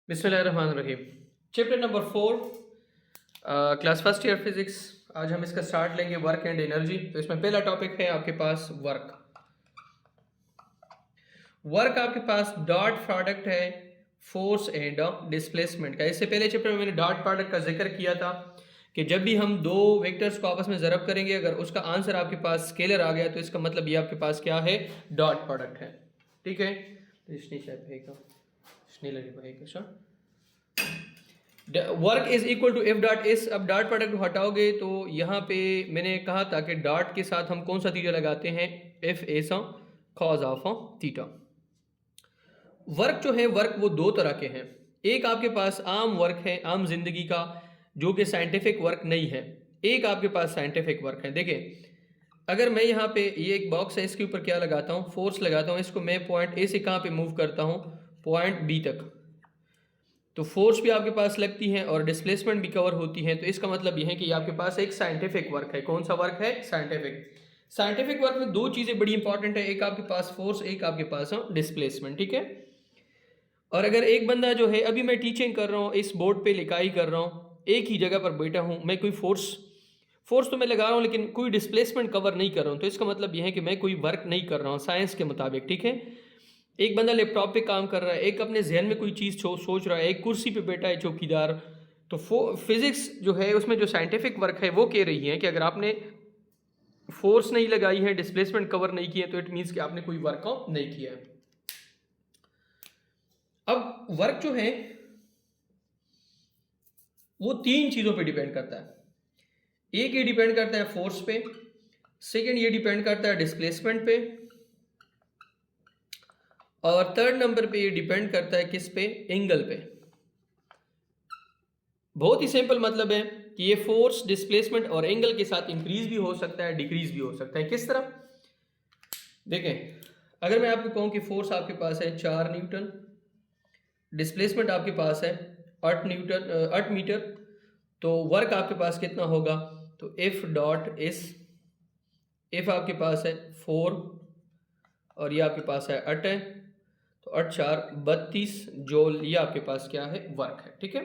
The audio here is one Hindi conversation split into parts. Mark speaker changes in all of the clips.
Speaker 1: बिस्मिल्लाहिर्रहमानिर्रहीम। Chapter number 4, class first year physics. आज हम इसका स्टार्ट लेंगे वर्क एंड एनर्जी। तो इसमें पहला टॉपिक है आपके पास वर्क। वर्क आपके पास डॉट प्रोडक्ट है फोर्स एंड डिस्प्लेसमेंट का। इससे पहले चैप्टर में मैंने डॉट प्रोडक्ट का जिक्र किया था कि जब भी हम दो वेक्टर्स को आपस में ज़रब करेंगे, अगर उसका आंसर आपके पास स्केलर आ गया तो इसका मतलब ये आपके पास क्या है, डॉट प्रोडक्ट है। ठीक है, work is equal to F dot S. अब डॉट प्रोडक्ट हटाओगे तो यहाँ पे मैंने कहा था कि डॉट के साथ हम कौन सा थीटा लगाते हैं, F S cause of theta. Work जो है, वर्क वो दो तरह के हैं। एक आपके पास आम वर्क है, आम जिंदगी का, जो कि साइंटिफिक वर्क नहीं है। एक आपके पास साइंटिफिक वर्क है। देखिए, अगर मैं यहाँ पे ये एक बॉक्स है, इसके ऊपर क्या लगाता हूँ, फोर्स लगाता हूँ, इसको मैं पॉइंट ए से कहाँ पे मूव करता हूँ, पॉइंट बी तक, तो फोर्स भी आपके पास लगती है और डिस्प्लेसमेंट भी कवर होती है। तो इसका मतलब यह है कि आपके पास एक साइंटिफिक वर्क है। कौन सा वर्क है, साइंटिफिक। साइंटिफिक वर्क में दो चीज़ें बड़ी इंपॉर्टेंट है, एक आपके पास फोर्स, एक आपके पास डिस्प्लेसमेंट। ठीक है। और अगर एक बंदा जो है, अभी मैं टीचिंग कर रहा हूँ, इस बोर्ड पे लिखाई कर रहा हूँ, एक ही जगह पर बैठा हूँ, मैं कोई फोर्स तो मैं लगा रहा हूँ लेकिन कोई डिस्प्लेसमेंट कवर नहीं कर रहा हूँ, तो इसका मतलब यह है कि मैं कोई वर्क नहीं कर रहा हूँ साइंस के मुताबिक। ठीक है। एक बंदा लैपटॉप पे काम कर रहा है, एक अपने जहन में कोई चीज़ सोच रहा है, एक कुर्सी पे बैठा है चौकीदार। तो फिजिक्स जो है उसमें जो साइंटिफिक वर्क है वो कह रही है कि अगर आपने फोर्स नहीं लगाई है, डिस्प्लेसमेंट कवर नहीं किया, तो इट मीन्स कि आपने कोई वर्क नहीं किया है। अब वर्क जो है वो तीन चीज़ों पे डिपेंड करता है। एक ये डिपेंड करता है फोर्स पे, सेकेंड ये डिपेंड करता है डिस्प्लेसमेंट पे, और थर्ड नंबर पे ये डिपेंड करता है किस पे, एंगल पे। बहुत ही सिंपल मतलब है कि ये फोर्स, डिस्प्लेसमेंट और एंगल के साथ इंक्रीज भी हो सकता है, डिक्रीज भी हो सकता है। किस तरह, देखें, अगर मैं आपको कहूं कि फोर्स आपके पास है 4 न्यूटन, डिस्प्लेसमेंट आपके पास है 8 मीटर, तो वर्क आपके पास कितना होगा, तो एफ डॉट एस, एफ आपके पास है 4 और ये आपके पास है 8 है, तो 8 4 32 जूल, ये आपके पास क्या है, वर्क है। ठीक है।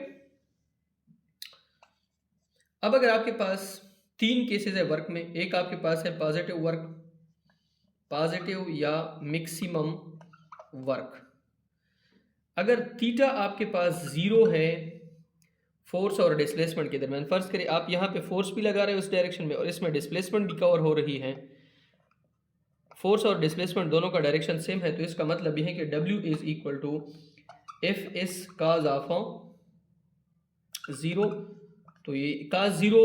Speaker 1: अब अगर आपके पास तीन केसेस है वर्क में, एक आपके पास है पॉजिटिव वर्क, पॉजिटिव या मैक्सिमम वर्क। अगर थीटा आपके पास 0 है फोर्स और डिस्प्लेसमेंट के दरमियान, फर्ज करें आप यहाँ पे फोर्स भी लगा रहे हो उस डायरेक्शन में और इसमें डिस्प्लेसमेंट भी कवर हो रही है, फोर्स और डिस्प्लेसमेंट दोनों का डायरेक्शन सेम है, तो इसका मतलब यह है कि W is equal to F S cos of 0। तो ये काज 0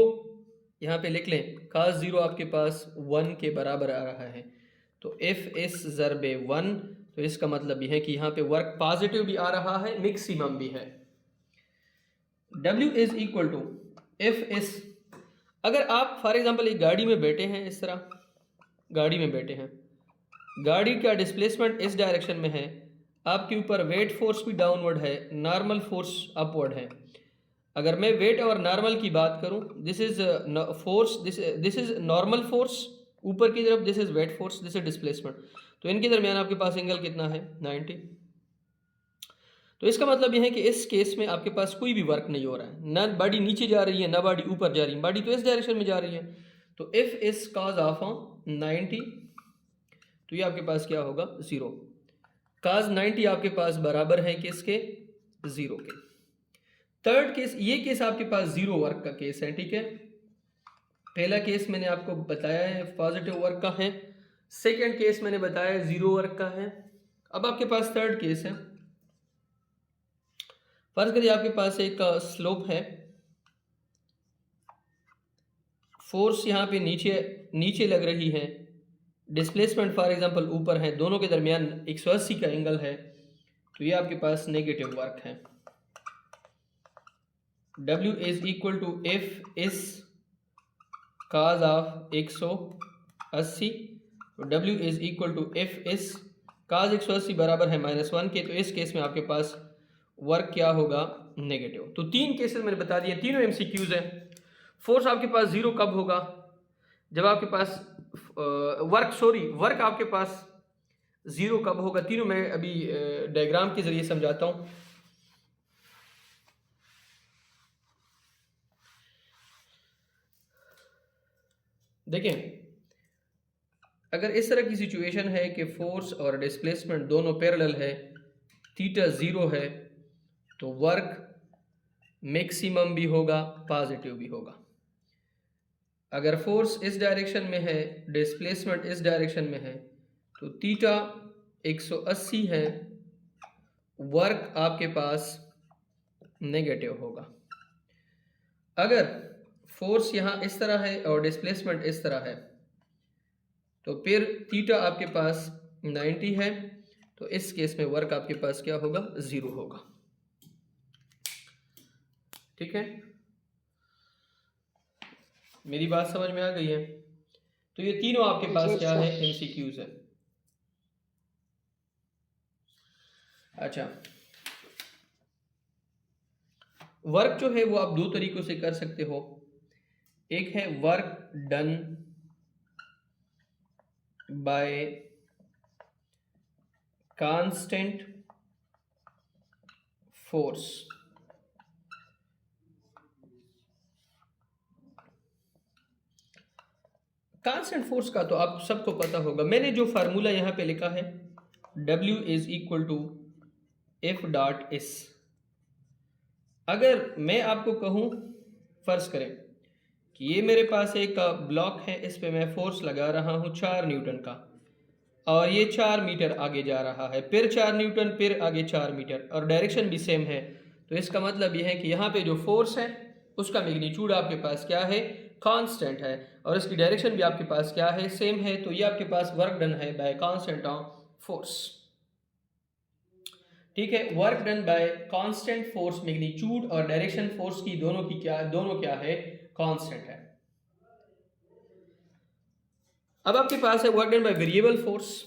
Speaker 1: यहाँ पे लिख लें, काज 0 आपके पास 1 के बराबर आ रहा है, तो एफ एस ज़रबे 1, तो इसका मतलब यह है कि यहाँ पे वर्क पॉजिटिव भी आ रहा है, मैक्सिमम भी है। W is equal to F S. अगर आप फॉर एग्जांपल एक गाड़ी में बैठे हैं, इस तरह गाड़ी में बैठे हैं, गाड़ी का डिस्प्लेसमेंट इस डायरेक्शन में है, आपके ऊपर वेट फोर्स भी डाउनवर्ड है, नॉर्मल फोर्स अपवर्ड है। अगर मैं वेट और नॉर्मल की बात करूं, this is force, this is normal force ऊपर की तरफ, this is weight force, this is displacement, तो इनके दरमियान आपके पास एंगल कितना है, 90। तो इसका मतलब यह है कि इस केस में आपके पास कोई भी वर्क नहीं हो रहा है, ना बॉडी नीचे जा रही है ना बॉडी ऊपर जा रही है, बॉडी तो इस डायरेक्शन में जा रही है, तो इफ इस कॉज ऑफ 90, तो ये आपके पास क्या होगा, 0। काज 90 आपके पास बराबर है किसके, 0 के। थर्ड केस, ये केस आपके पास 0 वर्क का केस है। ठीक है, पहला केस मैंने आपको बताया है पॉजिटिव वर्क का है, सेकेंड केस मैंने बताया 0 वर्क का है। अब आपके पास थर्ड केस है, फर्ज करिए आपके पास एक स्लोप है, फोर्स यहाँ पे नीचे लग रही है, डिस्प्लेसमेंट फॉर एग्जांपल ऊपर है, दोनों के दरमियान 180 का एंगल है, तो ये आपके पास नेगेटिव वर्क है। W is equal to F S cos of 180, तो W is equal to F S cos 180 बराबर है -1 के, तो इस केस में आपके पास वर्क क्या होगा, नेगेटिव। तो तीन केसेस मैंने बता दिए, तीनों MCQs हैं। फोर्स आपके पास 0 कब होगा, जब आपके पास वर्क आपके पास 0 कब होगा, तीनों मैं अभी डायग्राम के जरिए समझाता हूँ। देखें, अगर इस तरह की सिचुएशन है कि फोर्स और डिस्प्लेसमेंट दोनों पैरेलल है, थीटा 0 है, तो वर्क मैक्सिमम भी होगा, पॉजिटिव भी होगा। अगर फोर्स इस डायरेक्शन में है, डिस्प्लेसमेंट इस डायरेक्शन में है, तो थीटा 180 है, वर्क आपके पास नेगेटिव होगा। अगर फोर्स यहाँ इस तरह है और डिस्प्लेसमेंट इस तरह है, तो फिर थीटा आपके पास 90 है, तो इस केस में वर्क आपके पास क्या होगा, 0 होगा। ठीक है, मेरी बात समझ में आ गई है? तो ये तीनों आपके पास क्या है, एमसीक्यूज है। अच्छा, वर्क जो है वो आप दो तरीकों से कर सकते हो। एक है work done by constant force. Constant force का तो आप सबको पता होगा। मैंने जो फार्मूला यहाँ पे लिखा है, W is equal to F dot S. अगर मैं आपको कहूँ, फर्ज करें कि ये मेरे पास एक ब्लॉक है, इस पे मैं फोर्स लगा रहा हूँ 4 न्यूटन का, और ये 4 मीटर आगे जा रहा है, फिर 4 न्यूटन, फिर आगे 4 मीटर, और डायरेक्शन भी सेम है। तो इसका मतलब ये है कि यहाँ पे जो फोर्स है उसका मैग्नीट्यूड आपके पास क्या है, कांस्टेंट है, और इसकी डायरेक्शन भी आपके पास क्या है, सेम है। तो ये आपके पास वर्क डन है बाय कांस्टेंट ऑफ फोर्स। ठीक है, work done by constant force, magnitude और डायरेक्शन फोर्स की दोनों क्या है, कांस्टेंट है। अब आपके पास है work done by variable force.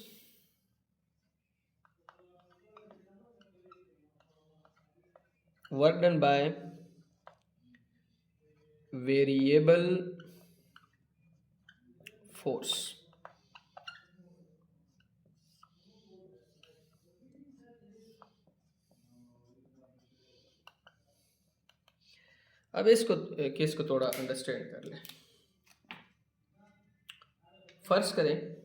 Speaker 1: Work done by variable force. अब इसको केस को थोड़ा अंडरस्टैंड कर लें। फर्ज करें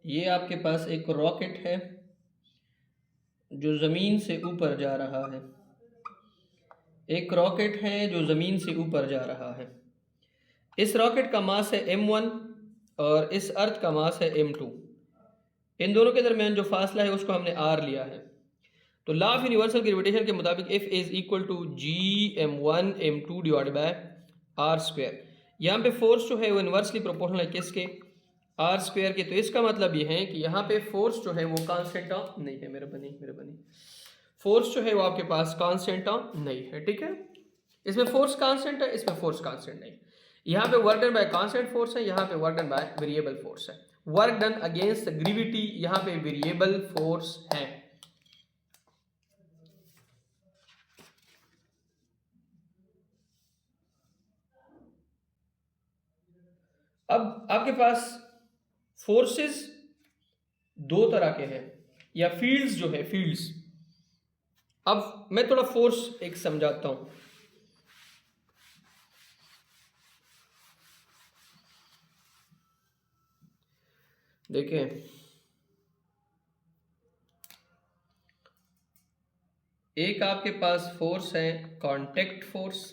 Speaker 1: ये आपके पास एक रॉकेट है जो ज़मीन से ऊपर जा रहा है। एक रॉकेट है जो ज़मीन से ऊपर जा रहा है। इस रॉकेट का मास है m1 और इस अर्थ का मास है m2। इन दोनों के दरमियान जो फासला है उसको हमने r लिया है। तो लॉ ऑफ यूनिवर्सल ग्रेविटेशन के मुताबिक F is equal to Gm1 m2 divided by r square. यहाँ पे फोर्स जो है वो इन्वर्सली प्रोपोर्शनल है किसके, r स्क्वायर के। तो इसका मतलब ये है कि यहाँ पे फोर्स जो है वो कांस्टेंट नहीं है, मेरे बनी फोर्स जो है वो आपके पास कांस्टेंट नहीं है। ठीक है, इसमें फोर्स कांस्टेंट है, इसमें फोर्स कांस्टेंट नहीं। यहाँ पे work done by constant force है, यहाँ पे work done by variable force है। वर्क डन अगेंस्ट ग्रेविटी यहाँ पे वेरिएबल फोर्स है। अब आपके पास फोर्सेस दो तरह के हैं, या फील्ड्स जो है, फील्ड्स। अब मैं थोड़ा फोर्स एक समझाता हूं। देखें, एक आपके पास फोर्स है कांटेक्ट फोर्स।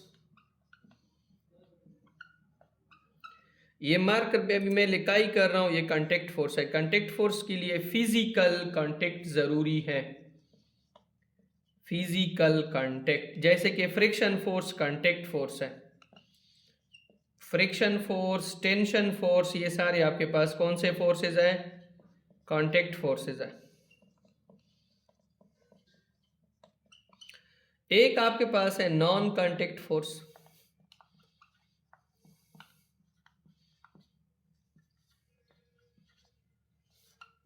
Speaker 1: ये मार्कर पे अभी मैं लिखाई कर रहा हूं, ये कांटेक्ट फोर्स है। कांटेक्ट फोर्स के लिए फिजिकल कांटेक्ट जरूरी है, फिजिकल कांटेक्ट। जैसे कि फ्रिक्शन फोर्स कांटेक्ट फोर्स है, फ्रिक्शन फोर्स, टेंशन फोर्स, ये सारे आपके पास कौन से फोर्सेस हैं, कांटेक्ट फोर्सेस है। एक आपके पास है नॉन कांटेक्ट फोर्स।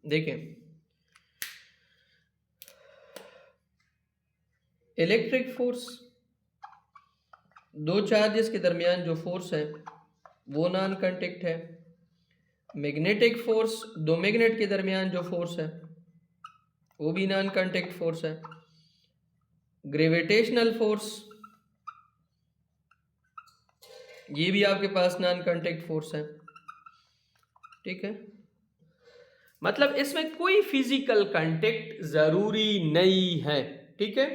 Speaker 1: देखें, इलेक्ट्रिक फोर्स, दो चार्जेस के दरमियान जो फोर्स है वो नॉन कांटेक्ट है। मैग्नेटिक फोर्स, दो मैग्नेट के दरमियान जो फोर्स है वो भी नॉन कांटेक्ट फोर्स है। ग्रेविटेशनल फोर्स, ये भी आपके पास नॉन कांटेक्ट फोर्स है, ठीक है। मतलब इसमें कोई फिजिकल कांटेक्ट जरूरी नहीं है, ठीक है।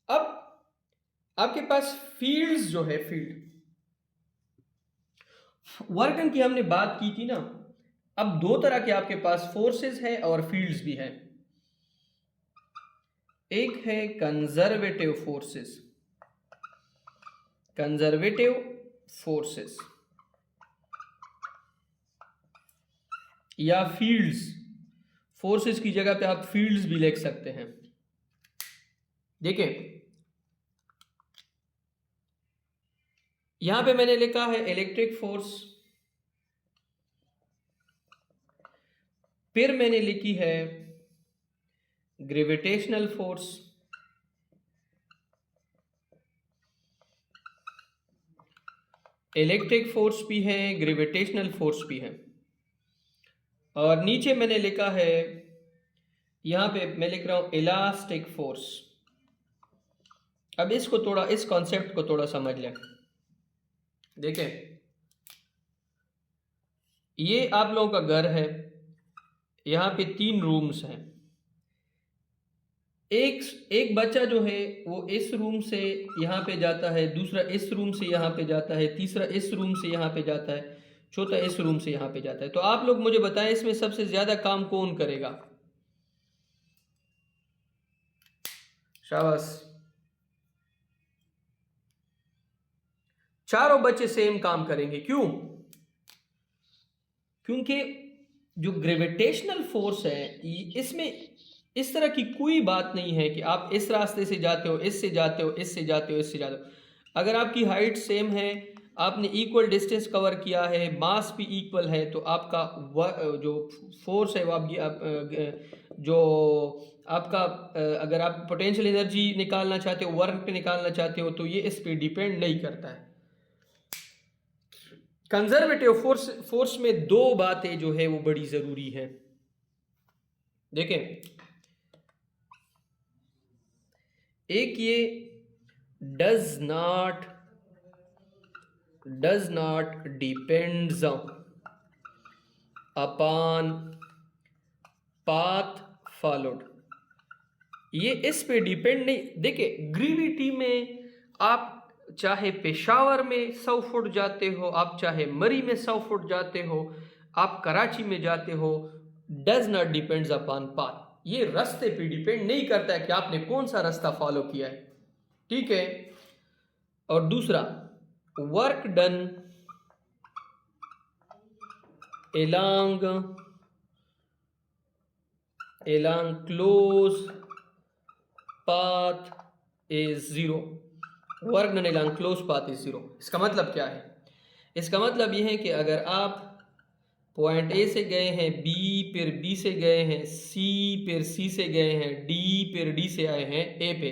Speaker 1: अब आपके पास फील्ड्स जो है, फील्ड वर्क डन की हमने बात की थी ना। अब दो तरह के आपके पास फोर्सेस है और फील्ड्स भी है। एक है कंजर्वेटिव फोर्सेस, कंजर्वेटिव फोर्सेस या फील्ड्स। फोर्सेस की जगह पे आप फील्ड्स भी लिख सकते हैं। देखिए यहां पे मैंने लिखा है इलेक्ट्रिक फोर्स, फिर मैंने लिखी है ग्रेविटेशनल फोर्स, इलेक्ट्रिक फोर्स भी है, ग्रेविटेशनल फोर्स भी है। और नीचे मैंने लिखा है, यहां पे मैं लिख रहा हूं इलास्टिक फोर्स। अब इसको थोड़ा, इस कॉन्सेप्ट को थोड़ा समझ लें। देखें ये आप लोगों का घर है, यहाँ पे 3 रूम्स हैं। एक बच्चा जो है वो इस रूम से यहाँ पे जाता है, दूसरा इस रूम से यहाँ पे जाता है, तीसरा इस रूम से यहाँ पे जाता है, चौथा इस रूम से यहाँ पे जाता है। तो आप लोग मुझे बताएं इसमें सबसे ज्यादा काम कौन करेगा? शाबाश। चारों बच्चे सेम काम करेंगे। क्यों? क्योंकि जो ग्रेविटेशनल फोर्स है इसमें इस तरह की कोई बात नहीं है कि आप इस रास्ते से जाते हो, इससे जाते हो, इससे जाते हो, इससे जाते हो। अगर आपकी हाइट सेम है, आपने इक्वल डिस्टेंस कवर किया है, मास भी इक्वल है, तो आपका जो फोर्स है वो आपकी जो आपका अगर आप पोटेंशियल एनर्जी निकालना चाहते हो, वर्क निकालना चाहते हो, तो ये इस पे डिपेंड नहीं करता है। कंजर्वेटिव फोर्स में 2 बातें जो है वो बड़ी जरूरी है। देखें एक ये does not depends upon path followed, ये इस पे डिपेंड नहीं। देखिए ग्रेविटी में आप चाहे पेशावर में 100 फुट जाते हो, आप चाहे मरी में 100 फुट जाते हो, आप कराची में जाते हो, does not depends upon path. ये रास्ते पे डिपेंड नहीं करता है कि आपने कौन सा रास्ता फॉलो किया है, ठीक है। और दूसरा, work done along close path is 0। Work done along close path is 0। इसका मतलब क्या है? इसका मतलब यह है कि अगर आप पॉइंट ए से गए हैं बी, फिर बी से गए हैं सी, फिर सी से गए हैं डी, फिर डी से आए हैं ए पे,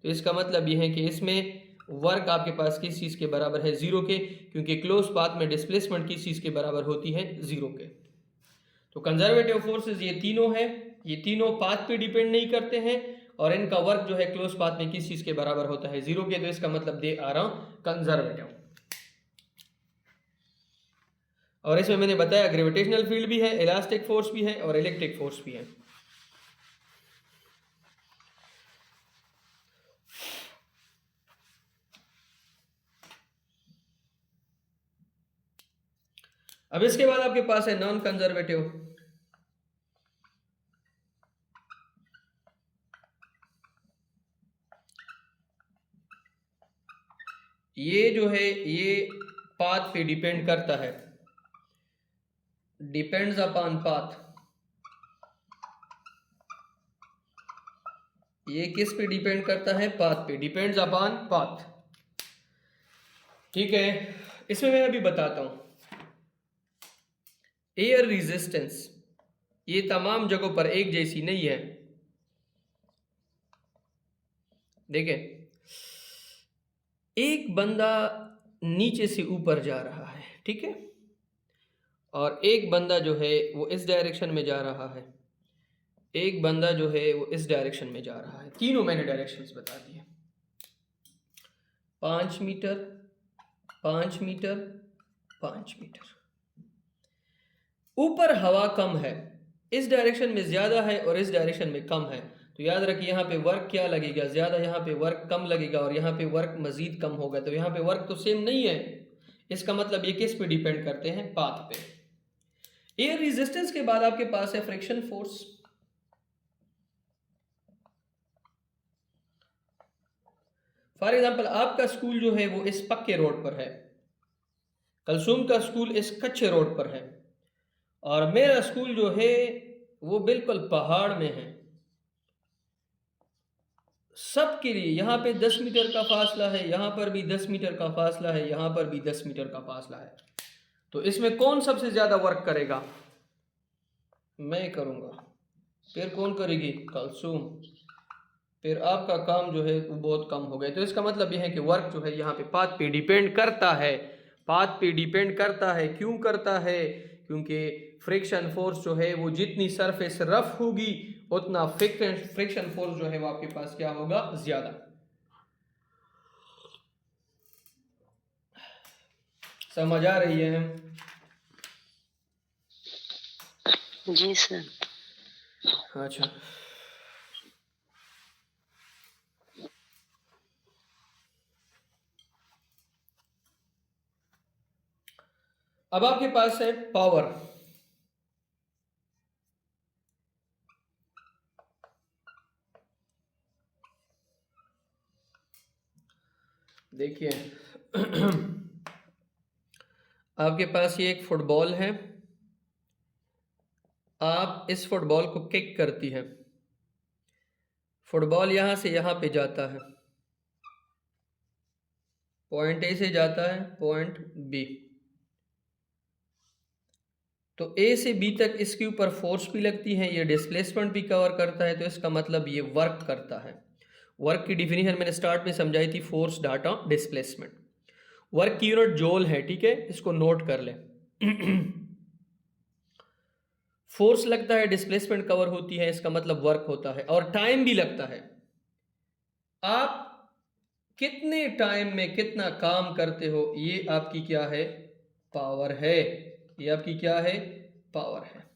Speaker 1: तो इसका मतलब यह है कि इसमें वर्क आपके पास किस चीज़ के बराबर है? 0 के, क्योंकि क्लोज पाथ में डिस्प्लेसमेंट किस चीज़ के बराबर होती है? 0 के। तो कंजर्वेटिव फोर्सेस ये तीनों है, ये तीनों पाथ पे डिपेंड नहीं करते हैं, और इनका वर्क जो है क्लोज पाथ में किस चीज़ के बराबर होता है? 0 के। तो इसका मतलब दे आ रहा हूँ कंजर्वेटिव। और इसमें मैंने बताया ग्रेविटेशनल फील्ड भी है, इलास्टिक फोर्स भी है और इलेक्ट्रिक फोर्स भी है। अब इसके बाद आपके पास है नॉन कंजर्वेटिव। ये जो है ये पाथ पे डिपेंड करता है, डिपेंड्स अपॉन पाथ। ये किस पे डिपेंड करता है? पाथ पे, डिपेंड्स अपॉन पाथ, ठीक है। इसमें मैं अभी बताता हूं। एयर रेजिस्टेंस ये तमाम जगहों पर एक जैसी नहीं है। देखें एक बंदा नीचे से ऊपर जा रहा है, ठीक है, और एक बंदा जो है वो इस डायरेक्शन में जा रहा है, एक बंदा जो है वो इस डायरेक्शन में जा रहा है। तीनों मैंने डायरेक्शंस बता दिए, 5 मीटर, 5 मीटर, 5 मीटर। ऊपर हवा कम है, इस डायरेक्शन में ज़्यादा है और इस डायरेक्शन में कम है, तो याद रखिए यहाँ पे वर्क क्या लगेगा, ज़्यादा, यहाँ पे वर्क कम लगेगा और यहाँ पे वर्क मज़ीद कम होगा। तो यहाँ पे वर्क तो सेम नहीं है, इसका मतलब ये किस पे डिपेंड करते हैं, पाथ पे। एयर रेजिस्टेंस के बाद आपके पास है फ्रिक्शन फोर्स। फॉर एग्जाम्पल आपका स्कूल जो है वो इस पक्के रोड पर है, कलसूम का स्कूल इस कच्चे रोड पर है, और मेरा स्कूल जो है वो बिल्कुल पहाड़ में है। सबके लिए यहाँ पे 10 मीटर का फासला है, यहाँ पर भी 10 मीटर का फासला है, यहाँ पर भी 10 मीटर का फासला है। तो इसमें कौन सबसे ज़्यादा वर्क करेगा, मैं करूँगा। फिर कौन करेगी, कलसूम। फिर आपका काम जो है वो बहुत कम हो गया। तो इसका मतलब यह है कि वर्क जो है यहाँ पे पाथ पे डिपेंड करता है, पाथ पे डिपेंड करता है। क्यों करता है, क्योंकि फ्रिक्शन फोर्स जो है वो जितनी सरफेस रफ होगी उतना फ्रिक्शन फोर्स जो है वो आपके पास क्या होगा, ज्यादा। समझ आ रही है?
Speaker 2: जी सर।
Speaker 1: अच्छा, अब आपके पास है पावर। देखिए आपके पास ये एक फुटबॉल है, आप इस फुटबॉल को किक करती है, फुटबॉल यहां से यहां पे जाता है, पॉइंट ए से जाता है पॉइंट बी, तो ए से बी तक इसके ऊपर फोर्स भी लगती है, ये डिस्प्लेसमेंट भी कवर करता है। तो इसका मतलब ये वर्क करता है। वर्क की डिफिनीशन मैंने स्टार्ट में समझाई थी, फोर्स डाटा डिस्प्लेसमेंट। वर्क की यूनिट जूल है, ठीक है, इसको नोट कर ले। फोर्स लगता है, डिस्प्लेसमेंट कवर होती है, इसका मतलब वर्क होता है, और टाइम भी लगता है। आप कितने टाइम में कितना काम करते हो, ये आपकी क्या है, पावर है। ये आपकी क्या है, पावर है।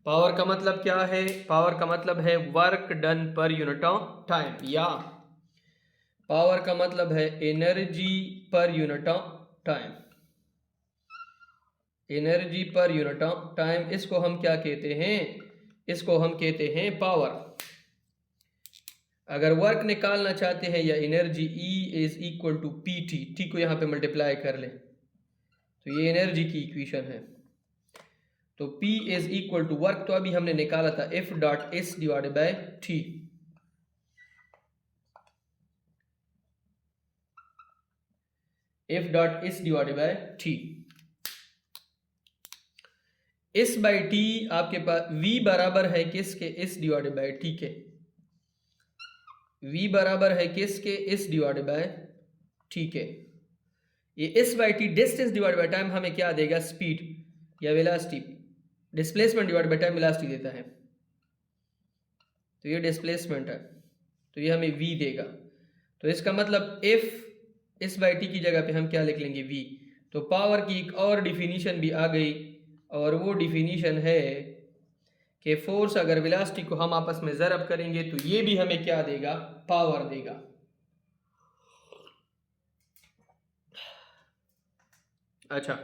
Speaker 1: पावर का मतलब क्या है, पावर का मतलब है work done per unit of time, या पावर का मतलब है energy per unit of time, energy per unit of time. इसको हम क्या कहते हैं, इसको हम कहते हैं पावर। अगर वर्क निकालना चाहते हैं या energy, E is equal to PT, T को यहाँ पे मल्टीप्लाई कर लें तो ये एनर्जी की इक्वेशन है। तो P is equal to work, तो अभी हमने निकाला था F dot S divided by T। F dot S divided by T, S by T आपके पास V बराबर है किसके, S डिवाइडेड बाय T के। V बराबर है किसके, S डिवाइडेड बाय T के। ये S by T distance divide by time हमें क्या देगा, स्पीड या velocity. Displacement divide by time velocity देता है, तो ये डिस्प्लेसमेंट है, तो ये हमें V देगा। तो इसका मतलब F S बाई टी की जगह पे हम क्या लिख लेंगे, V। तो पावर की एक और डिफिनीशन भी आ गई, और वो डिफिनीशन है कि फोर्स अगर वेलोसिटी को हम आपस में ज़रब करेंगे तो ये भी हमें क्या देगा, पावर देगा। अच्छा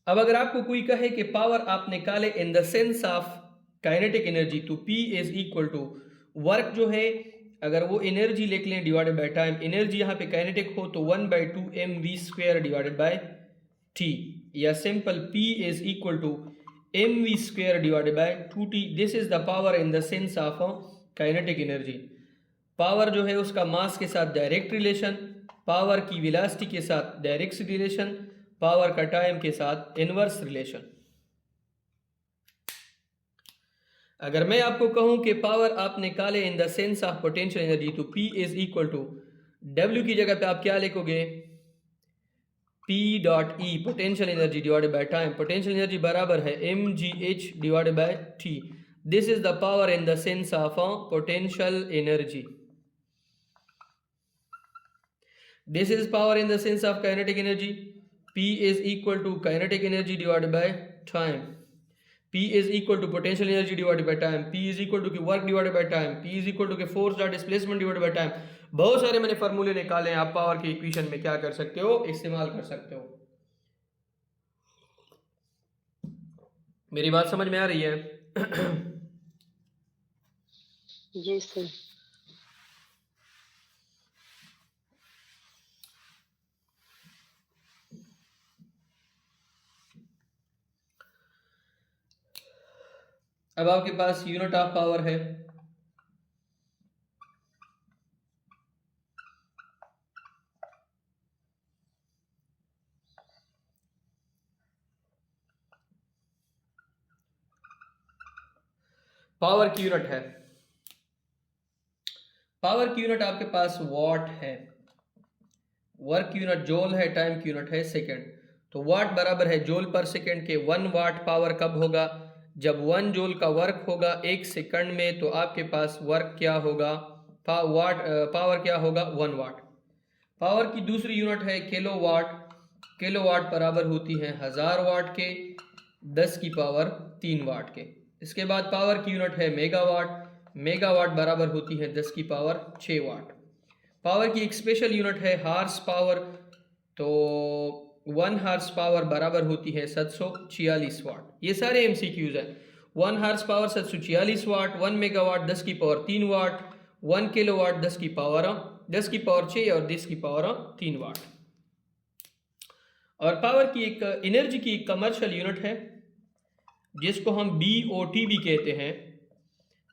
Speaker 1: अब अगर आपको कोई कहे कि पावर आप निकाले in the sense of kinetic energy, तो P is equal to work जो है, अगर वो एनर्जी लिख लें डिवाइडेड बाय टाइम, एनर्जी यहाँ पे काइनेटिक हो तो 1/2 mv² डिवाइडेड बाय T, या simple P is equal to mv² divided by 2T। This is the power in the sense of kinetic energy. Power जो है उसका मास के साथ डायरेक्ट रिलेशन, पावर की वेलोसिटी के साथ डायरेक्ट रिलेशन, पावर का टाइम के साथ इनवर्स रिलेशन। अगर मैं आपको कहूं कि पावर आप निकाले in the sense of potential energy, तो P is equal to W की जगह पे आप क्या लिखोगे, P dot E potential energy divided by time. Potential energy बराबर है mgh divided by T। This is the power in the sense of potential energy. This is power in the sense of kinetic energy. P is equal to kinetic energy divided by time. P is equal to potential energy divided by time. P is equal to work divided by time. P is equal to force dot displacement divided by time. बहुत सारे मैंने फार्मूले निकाले हैं. आप पावर की इक्वेशन में क्या कर सकते हो, इस्तेमाल कर सकते हो. मेरी बात समझ में आ रही है?
Speaker 2: जी सर.
Speaker 1: अब आपके पास यूनिट ऑफ पावर है. पावर की यूनिट है. पावर की यूनिट आपके पास वॉट है. वर्क की यूनिट जूल है. टाइम की यूनिट है सेकंड. तो वाट बराबर है जूल पर सेकंड के. 1 वाट पावर कब होगा? जब 1 जूल का वर्क होगा 1 सेकंड में, तो आपके पास वर्क क्या होगा, पावर क्या होगा, 1 वाट. पावर की दूसरी यूनिट है किलो वाट. किलो वाट बराबर होती है 1000 वाट के 10 की पावर 3 वाट के. इसके बाद पावर की यूनिट है मेगावाट. मेगावाट बराबर होती है 10 की पावर 6 वाट. पावर की एक स्पेशल यूनिट है हार्स पावर. तो 1 हार्स पावर बराबर होती है 746 वाट. ये सारे MCQs हैं. 1 हार्स पावर 746 वाट, 1 मेगावाट 10 की पावर 3 वाट, 1 किलोवाट 10 की पावर 6 और 10 की पावर 3 वाट. और पावर की एक एनर्जी की कमर्शियल यूनिट है जिसको हम BOT भी कहते हैं.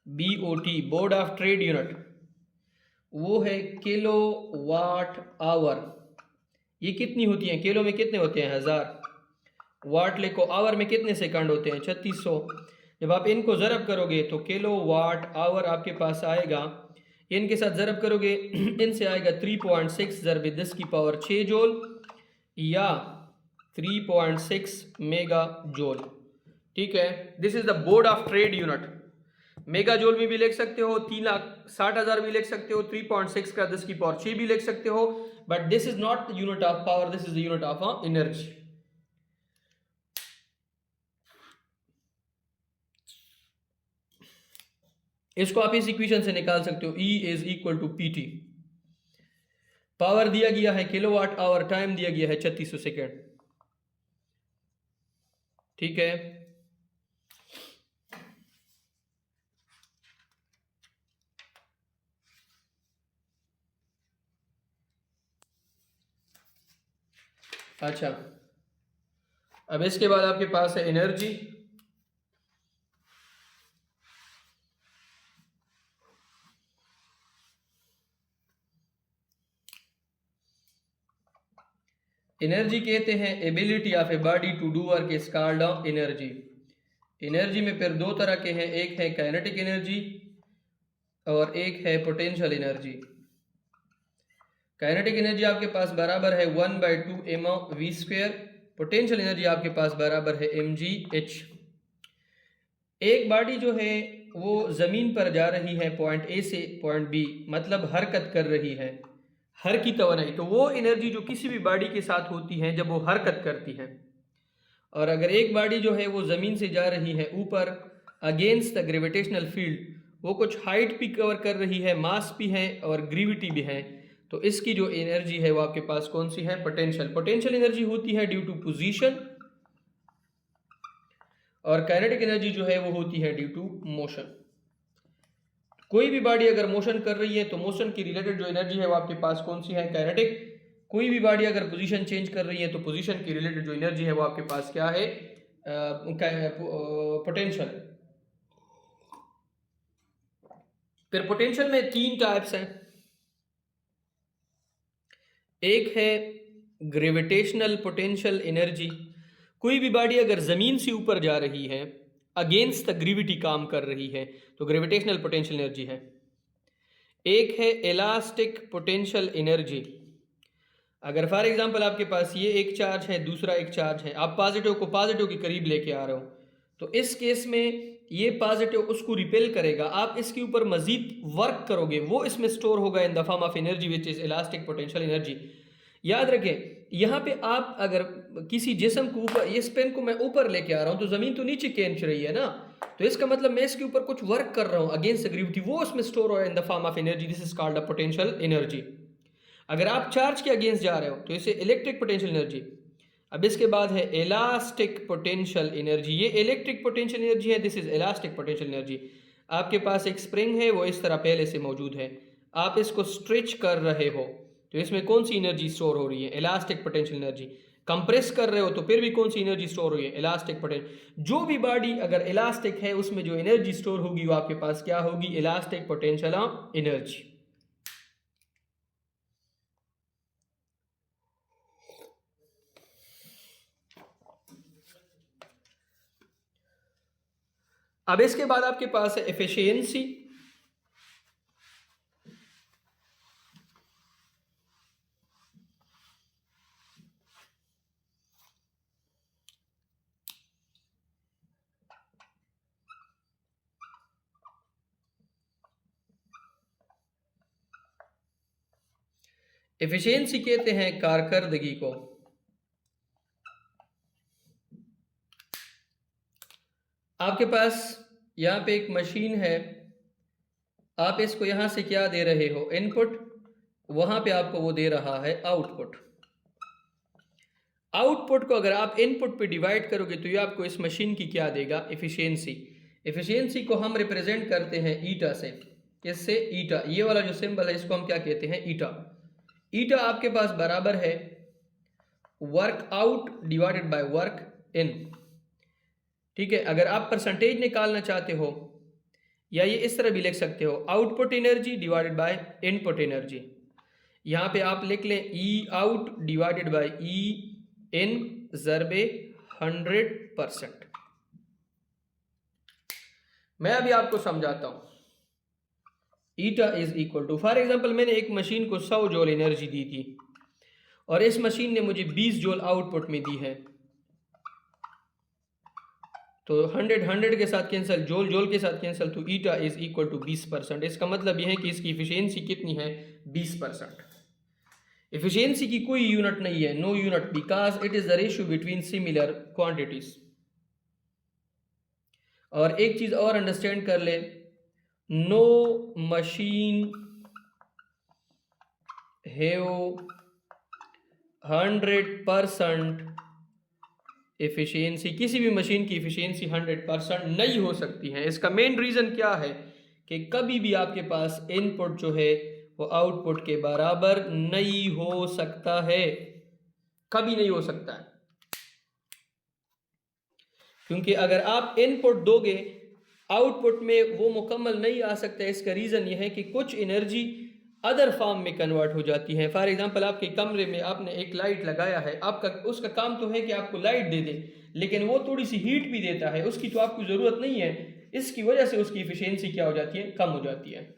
Speaker 1: BOT board of trade unit, वो है किलो वाट आवर. ये कितनी होती हैं? किलो में कितने होते हैं? 1000. वाट लिखो. आवर में कितने सेकंड होते हैं? 3600. जब आप इनको ज़रब करोगे तो किलो वाट आवर आपके पास आएगा. इनके साथ ज़रब करोगे इनसे आएगा 3.6 ज़रब 10 की पावर 6 जूल या 3.6 मेगा जूल. ठीक है. This is the board of trade unit. Mega joule में भी लिख सकते हो, 3,60,000 भी लिख सकते हो, 3.6 का 10 की पावर 6 भी लिख सकते हो. But this is not unit of power, this is the unit of energy. इसको आप इस इक्वेशन से निकाल सकते हो. E is equal to PT. Power दिया गया है किलोवाट आवर, टाइम दिया गया है 3600 सेकेंड. ठीक है. अच्छा, अब इसके बाद आपके पास है एनर्जी. एनर्जी कहते हैं ability of a body to do work is called energy. Energy में फिर दो तरह के हैं. एक है काइनेटिक एनर्जी और एक है पोटेंशियल एनर्जी. काइनेटिक एनर्जी आपके पास बराबर है 1/2 mv². पोटेंशियल एनर्जी आपके पास बराबर है mgh. एक बॉडी जो है वो ज़मीन पर जा रही है पॉइंट A से पॉइंट B, मतलब हरकत कर रही है, हर की तवानाई. तो वो एनर्जी जो किसी भी बॉडी के साथ होती है जब वो हरकत करती है. और अगर एक बॉडी जो है वो ज़मीन से जा रही है ऊपर अगेंस्ट द ग्रेविटेशनल फील्ड, वो कुछ हाइट भी कवर कर रही है, मास भी है और ग्रेविटी भी है, तो इसकी जो एनर्जी है वो आपके पास कौन सी है? पोटेंशियल. पोटेंशियल एनर्जी होती है ड्यू टू पोजीशन और काइनेटिक एनर्जी जो है वो होती है ड्यू टू मोशन. कोई भी बॉडी अगर मोशन कर रही है तो मोशन की रिलेटेड जो एनर्जी है वो आपके पास कौन सी है? काइनेटिक. कोई भी बॉडी अगर पोजीशन चेंज कर रही है तो पोजीशन की रिलेटेड जो एनर्जी है वो आपके पास क्या है? पोटेंशियल. फिर पोटेंशियल में 3 टाइप्स हैं. एक है ग्रेविटेशनल पोटेंशियल एनर्जी. कोई भी बॉडी अगर ज़मीन से ऊपर जा रही है, अगेंस्ट द ग्रेविटी काम कर रही है, तो ग्रेविटेशनल पोटेंशियल एनर्जी है. एक है इलास्टिक पोटेंशियल एनर्जी. अगर फॉर एग्जांपल आपके पास ये एक चार्ज है, दूसरा एक चार्ज है, आप पॉजिटिव को पॉजिटिव के करीब लेके आ रहे हो, तो इस केस में ये पॉजिटिव उसको रिपेल करेगा. आप इसके ऊपर मजीद वर्क करोगे, वो इसमें स्टोर होगा in the form of energy which is elastic potential energy. याद रखें, यहाँ पे आप अगर किसी जिस्म को ऊपर, इस पेन को मैं ऊपर लेके आ रहा हूँ तो ज़मीन तो नीचे खींच रही है ना, तो इसका मतलब मैं इसके ऊपर कुछ वर्क कर रहा हूँ अगेंस्ट द ग्रेविटी, वो उसमें स्टोर हो रहा है in the form of energy, this is called a potential energy. अगर आप चार्ज के अगेंस्ट जा रहे हो तो इसे इलेक्ट्रिक पोटेंशियल एनर्जी। अब इसके बाद है इलास्टिक पोटेंशियल एनर्जी, ये इलेक्ट्रिक पोटेंशियल एनर्जी है, this is elastic potential energy. आपके पास एक स्प्रिंग है, वो इस तरह पहले से मौजूद है, आप इसको स्ट्रेच कर रहे हो तो इसमें कौन सी एनर्जी स्टोर हो रही है, इलास्टिक पोटेंशियल एनर्जी। कंप्रेस कर रहे हो तो फिर भी कौन सी एनर्जी स्टोर हो रही है, इलास्टिक पोटेंशियल। जो भी बॉडी अगर इलास्टिक है उसमें जो एनर्जी स्टोर होगी वो आपके पास क्या होगी, इलास्टिक पोटेंशियल एनर्जी। अब इसके बाद आपके पास है एफिशिएंसी। एफिशिएंसी कहते हैं कारकर्दगी को। आपके पास यहाँ पे एक मशीन है, आप इसको यहाँ से क्या दे रहे हो, इनपुट, वहाँ पे आपको वो दे रहा है आउटपुट। आउटपुट को अगर आप इनपुट पे डिवाइड करोगे तो ये आपको इस मशीन की क्या देगा, एफिशिएंसी। एफिशिएंसी को हम रिप्रेजेंट करते हैं ईटा से, किससे, ईटा। ये वाला जो सिंबल है इसको हम क्या कहते हैं, ईटा। ईटा आपके पास बराबर है work out divided by work in. ठीक है, अगर आप परसेंटेज निकालना चाहते हो या ये इस तरह भी लिख सकते हो, output energy divided by input energy. यहाँ पे आप लिख लें E out divided by E in ज़रबे 100%। मैं अभी आपको समझाता हूँ। Eta is equal to, for example मैंने एक मशीन को 100 जूल एनर्जी दी थी और इस मशीन ने मुझे 20 जूल आउटपुट में दी है, तो 100 के साथ कैंसिल, जूल के साथ कैंसिल, तो ईटा इज इक्वल टू 20%। इसका मतलब यह है कि इसकी इफिशियंसी कितनी है, 20%। इफिशियंसी की कोई यूनिट नहीं है, no unit, because it is the ratio between similar quantities. और एक चीज और अंडरस्टैंड कर ले, नो मशीन हैव 100% एफिशिएंसी, किसी भी मशीन की एफिशिएंसी 100% नहीं हो सकती है। इसका मेन रीज़न क्या है कि कभी भी आपके पास इनपुट जो है वो आउटपुट के बराबर नहीं हो सकता है, कभी नहीं हो सकता है। क्योंकि अगर आप इनपुट दोगे आउटपुट में वो मुकम्मल नहीं आ सकता। इसका रीज़न यह है कि कुछ एनर्जी अदर फॉर्म में कन्वर्ट हो जाती है। फॉर एग्जांपल आपके कमरे में आपने एक लाइट लगाया है, आपका उसका काम तो है कि आपको लाइट दे दे, लेकिन वो थोड़ी सी हीट भी देता है, उसकी तो आपको ज़रूरत नहीं है। इसकी वजह से उसकी एफिशिएंसी क्या हो जाती है, कम हो जाती है।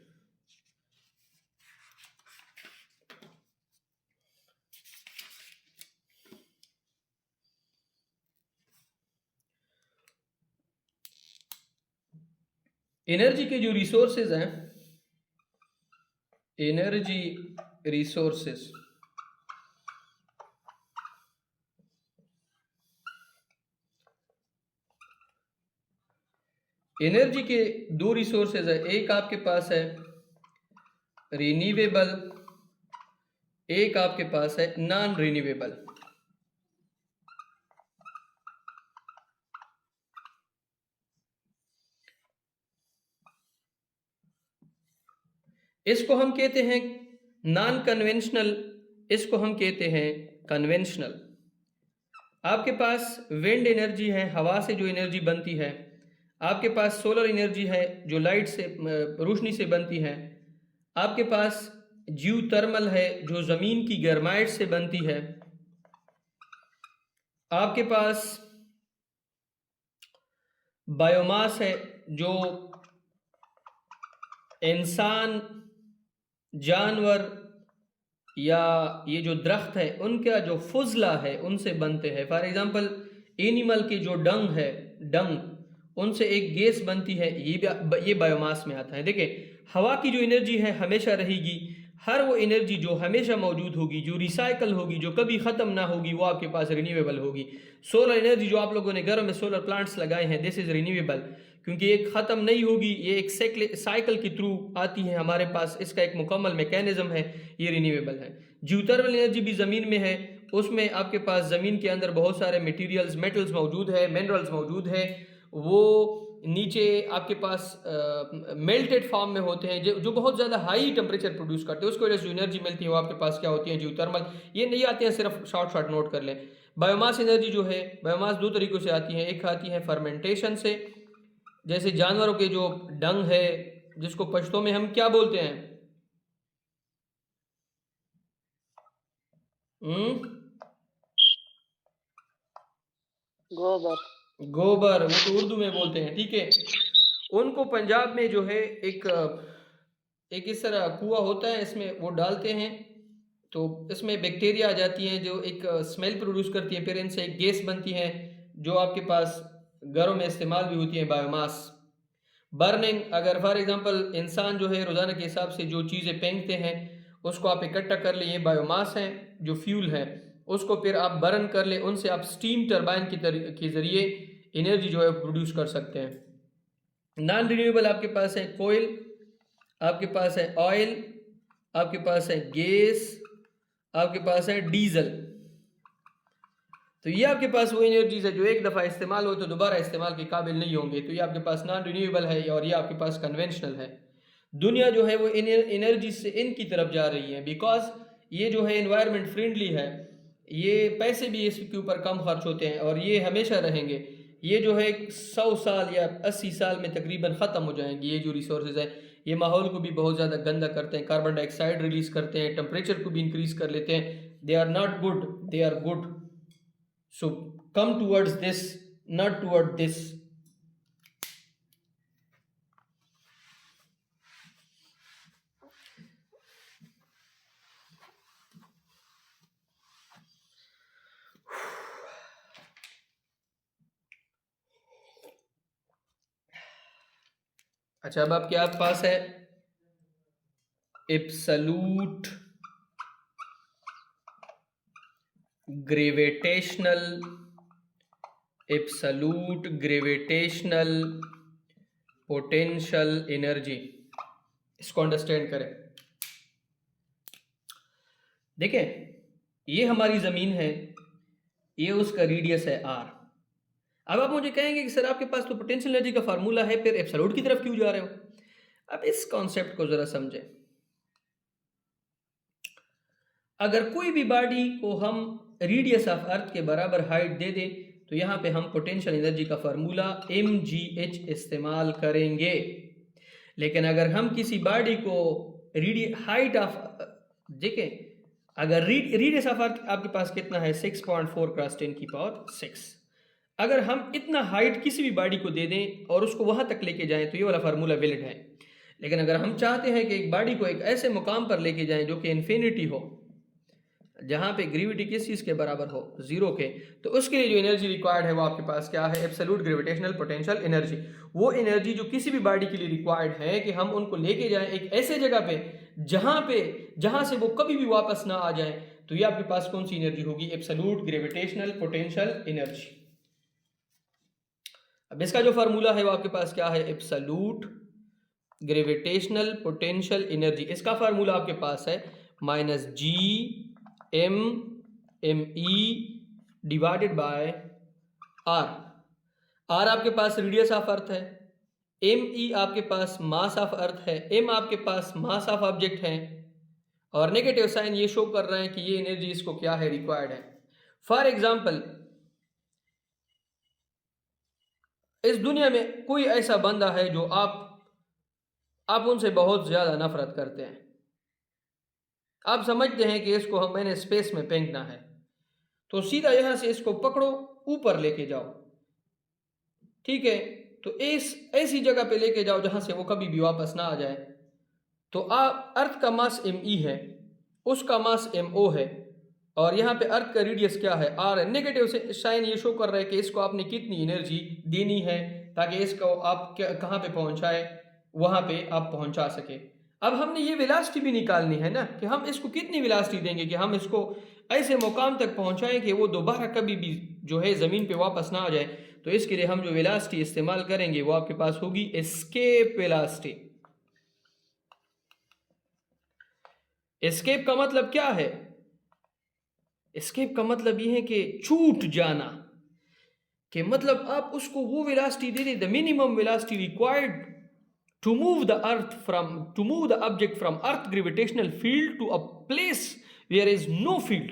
Speaker 1: एनर्जी के जो रिसोर्सेज हैं, एनर्जी रिसोर्सेज, एनर्जी के दो रिसोर्सेज है, एक आपके पास है रिन्यूएबल, एक आपके पास है नॉन रिन्यूएबल। इसको हम कहते हैं नॉन कन्वेंशनल, इसको हम कहते हैं कन्वेंशनल। आपके पास विंड एनर्जी है, हवा से जो एनर्जी बनती है। आपके पास सोलर एनर्जी है जो लाइट से, रोशनी से बनती है। आपके पास जियोथर्मल है जो ज़मीन की गर्माइश से बनती है। आपके पास बायोमास है जो इंसान, जानवर या ये जो दरख्त है उनका जो फुजला है उनसे बनते हैं। फॉर एग्जांपल एनिमल के जो डंग है, डंग, उनसे एक गैस बनती है, ये बायोमास में आता है। देखिए हवा की जो एनर्जी है हमेशा रहेगी, हर वो एनर्जी जो हमेशा मौजूद होगी, जो रिसाइकल होगी, जो कभी ख़त्म ना होगी, वो आपके पास रिन्यूएबल होगी। सोलर एनर्जी जो आप लोगों ने घरों में सोलर प्लांट्स लगाए हैं, दिस इज़ रिन्यूएबल, क्योंकि ये ख़त्म नहीं होगी, ये एक साइकिल के थ्रू आती है हमारे पास, इसका एक मुकम्मल मैकेनिज़्म है, ये रिन्यूएबल है। जियोथर्मल एनर्जी भी ज़मीन में है, उसमें आपके पास ज़मीन के अंदर बहुत सारे मटेरियल्स, मेटल्स मौजूद है, मिनरल्स मौजूद है, वो नीचे आपके पास मेल्टेड फॉर्म में होते हैं, जो बहुत ज़्यादा हाई टेम्परेचर प्रोड्यूस करते हैं, उसकी वजह से जो एनर्जी मिलती है वो आपके पास क्या होती है, जियोथर्मल। ये नहीं आती हैं, सिर्फ शॉर्ट नोट कर लें। बायोमास एनर्जी जो है, बायोमास दो तरीक़ों से आती है, एक आती है फर्मेंटेशन से, जैसे जानवरों के जो डंग है, जिसको पश्तो में हम क्या बोलते हैं,
Speaker 2: गोबर।
Speaker 1: गोबर, वो तो उर्दू में बोलते हैं, ठीक है। उनको पंजाब में जो है एक इस तरह कुआं होता है, इसमें वो डालते हैं, तो इसमें बैक्टीरिया आ जाती हैं जो एक स्मेल प्रोड्यूस करती है, फिर इनसे एक गैस बनती है जो आपके पास घरों में इस्तेमाल भी होती है, बायोमास। बर्निंग, अगर फॉर एग्जांपल इंसान जो है रोज़ाना के हिसाब से जो चीज़ें फेंकते हैं उसको आप इकट्ठा कर लें, ये बायोमास हैं जो फ्यूल है, उसको फिर आप बर्न कर लें, उनसे आप स्टीम टरबाइन के ज़रिए एनर्जी जो है प्रोड्यूस कर सकते हैं। नॉन रिन्यूएबल आपके पास है कोयल, आपके पास है ऑयल, आपके पास है गैस, आपके पास है डीजल। तो ये आपके पास वो एनर्जीज है जो एक दफ़ा इस्तेमाल हो तो दोबारा इस्तेमाल के काबिल नहीं होंगे, तो ये आपके पास नॉन रिन्यूएबल है और ये आपके पास कन्वेंशनल है। दुनिया जो है वो एनर्जी से इनकी तरफ जा रही है, बिकॉज ये जो है एनवायरनमेंट फ्रेंडली है, ये पैसे भी इसके ऊपर कम खर्च होते हैं और ये हमेशा रहेंगे। ये जो है 100 साल या 80 साल में तकरीबन ख़त्म हो जाएंगे। ये जो रिसोर्सेज है ये माहौल को भी बहुत ज़्यादा गंदा करते हैं, कार्बन डाइऑक्साइड रिलीज़ करते हैं, टेम्परेचर को भी इंक्रीज़ कर लेते हैं। They are not good, they are good, so come towards this, not toward this. अच्छा, अब आपके पास है absolute gravitational, absolute gravitational potential energy. इसको अंडरस्टैंड करें। देखें, ये हमारी ज़मीन है, ये उसका रेडियस है r। अब आप मुझे कहेंगे कि सर आपके पास तो पोटेंशियल एनर्जी का फार्मूला है, फिर एब्सोल्यूट की तरफ क्यों जा रहे हो? अब इस कॉन्सेप्ट को ज़रा समझें। अगर कोई भी बॉडी को हम रेडियस ऑफ अर्थ के बराबर हाइट दे दें तो यहाँ पे हम पोटेंशियल एनर्जी का फार्मूला mgh इस्तेमाल करेंगे। लेकिन अगर हम किसी बॉडी को हाइट ऑफ, देखें, अगर रेडियस ऑफ अर्थ आपके पास कितना है 6.4 × 10⁶, अगर हम इतना हाइट किसी भी बॉडी को दे दें और उसको वहाँ तक लेके जाएं तो ये वाला फार्मूला वैलिड है। लेकिन अगर हम चाहते हैं कि एक बॉडी को एक ऐसे मुकाम पर लेके जाएं जो कि इन्फिनिटी हो, जहाँ पे ग्रेविटी किस चीज़ के बराबर हो, 0 के, तो उसके लिए जो एनर्जी रिक्वायर्ड है वो आपके पास क्या है, एब्सोल्यूट ग्रेविटेशनल पोटेंशियल एनर्जी। वो एनर्जी जो किसी भी बॉडी के लिए रिक्वायर्ड है कि हम उनको लेके जाएं एक ऐसे जगह पे जहाँ से वो कभी भी वापस ना आ जाएं, तो ये आपके पास कौन सी एनर्जी होगी, एब्सोल्यूट ग्रेविटेशनल पोटेंशियल एनर्जी। अब इसका जो फार्मूला है वो आपके पास क्या है, एब्सोल्यूट ग्रेविटेशनल पोटेंशियल एनर्जी। इसका फार्मूला आपके पास है -G(m)(me) divided by r। r आपके पास रेडियस ऑफ अर्थ है, me आपके पास मास ऑफ अर्थ है, m आपके पास मास ऑफ ऑब्जेक्ट है, और नेगेटिव साइन ये शो कर रहे हैं कि ये एनर्जी इसको क्या है, रिक्वायर्ड है। फॉर एग्जाम्पल, इस दुनिया में कोई ऐसा बंदा है जो आप उनसे बहुत ज़्यादा नफरत करते हैं, आप समझते हैं कि इसको मैंने स्पेस में फेंकना है, तो सीधा यहाँ से इसको पकड़ो, ऊपर लेके जाओ, ठीक है, तो ऐसी जगह पे लेके जाओ जहाँ से वो कभी भी वापस ना आ जाए। तो अर्थ का मास me है, उसका मास mo है, और यहाँ पे अर्थ का रेडियस क्या है, r है। नेगेटिव से साइन ये शो कर रहा है कि इसको आपने कितनी एनर्जी देनी है ताकि इसको आप कहाँ पे पहुँचाए, वहाँ पे आप पहुँचा सके। अब हमने ये वेलोसिटी भी निकालनी है ना कि हम इसको कितनी वेलोसिटी देंगे कि हम इसको ऐसे मुकाम तक पहुंचाएं कि वो दोबारा कभी भी जो है ज़मीन पे वापस ना आ जाए। तो इसके लिए हम जो वेलोसिटी इस्तेमाल करेंगे वो आपके पास होगी एस्केप वेलोसिटी। एस्केप का मतलब क्या है? एस्केप का मतलब ये है कि छूट जाना, कि मतलब आप उसको वो वेलोसिटी दे दें, the minimum velocity required to move the object from earth gravitational field to a place where is no field।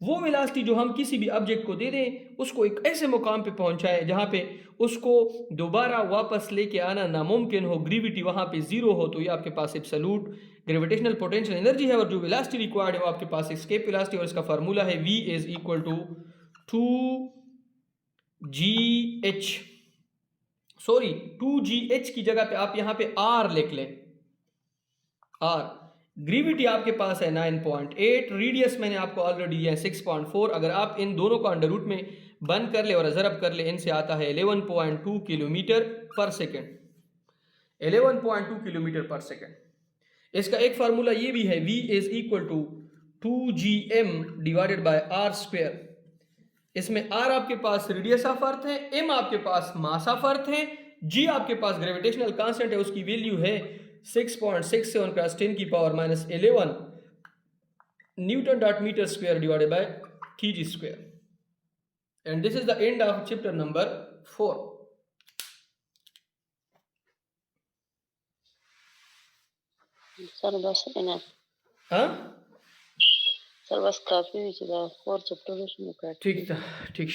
Speaker 1: वो वेलोसिटी जो हम किसी भी ऑब्जेक्ट को दे दें उसको एक ऐसे मुकाम पे पहुंचाए जहां पे उसको दोबारा वापस लेके आना नामुमकिन हो, ग्रेविटी वहां पे जीरो हो, तो ये आपके पास एब्सोल्यूट ग्रेविटेशनल पोटेंशियल एनर्जी है। और जो वेलोसिटी रिक्वायर्ड है वो आपके पास एस्केप वेलोसिटी, और इसका फार्मूला है v is equal to 2gh, sorry 2gh की जगह पे आप यहां पे r लिख लें। r ग्रेविटी आपके पास है 9.8, रेडियस मैंने आपको ऑलरेडी दिया है 6.4। अगर आप इन दोनों को अंडर रूट में बंद कर ले और ज़रब कर ले, इनसे आता है 11.2 किलोमीटर पर सेकेंड, 11.2 किलोमीटर पर सेकेंड। इसका एक फार्मूला ये भी है, v is equal to 2gm divided by r square. इसमें r आपके पास रेडियस ऑफ अर्थ है, m आपके पास मास ऑफ अर्थ है, g आपके पास ग्रेविटेशनल कांस्टेंट है, उसकी वैल्यू है 6.67 क्रॉस 10 की power minus 11 newton dot metre square divided by kg square. And this is the end of chapter number 4।
Speaker 2: Sir बस इनफ
Speaker 1: हाँ
Speaker 2: सर, बस काफी हुई, 4 चैप्टर में
Speaker 1: ठीक था, ठीक।